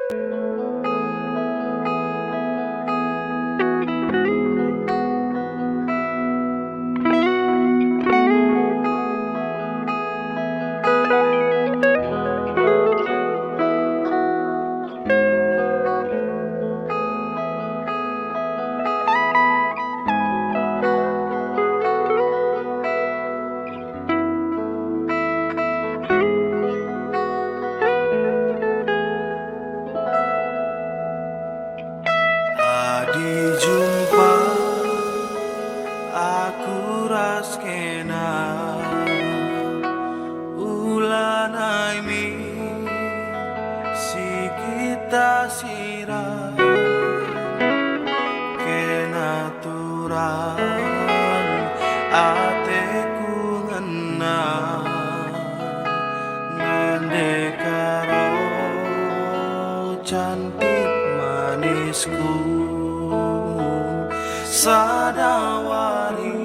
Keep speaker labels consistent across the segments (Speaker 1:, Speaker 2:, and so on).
Speaker 1: Adi jumpa aku raskena ulanai mi si kita sirah kenaturan ateku ngena ngandekaro cantik manisku sadawari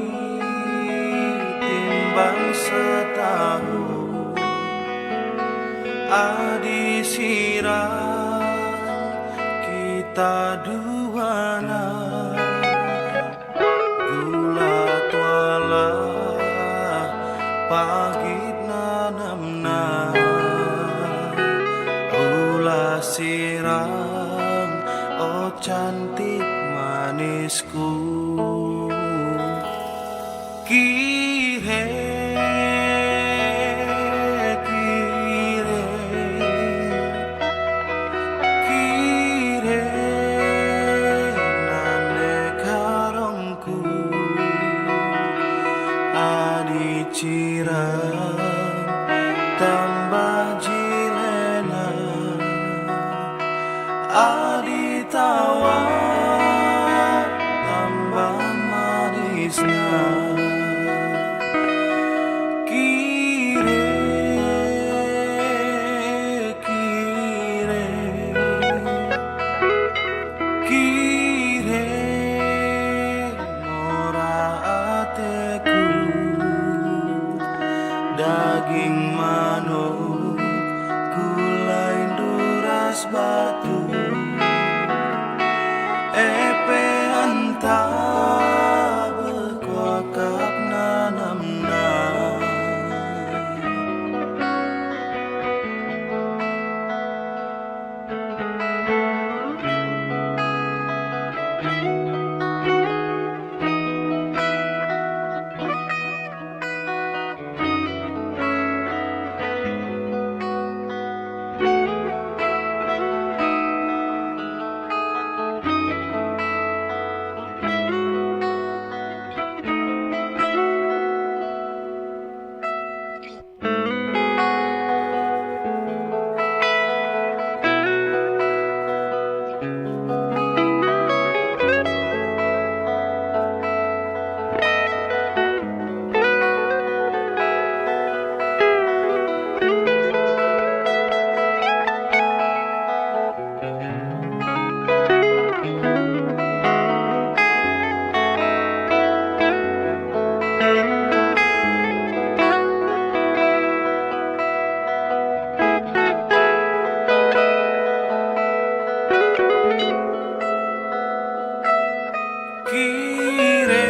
Speaker 1: timbang setahun adi sirah kita duana gula tuala pagit nanamna ulah sirang oh cantik manisku kire kire kire nande karongku adi cirang tambah jilena adi tawa tambah manisnya kire kire kire mora ateku daging manuk gula induras batu epe antah berkuakap nanamna kire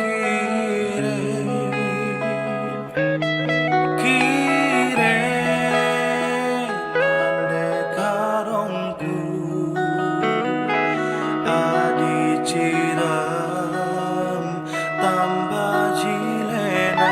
Speaker 1: kire kire nande karongku adi ciram tambah jilena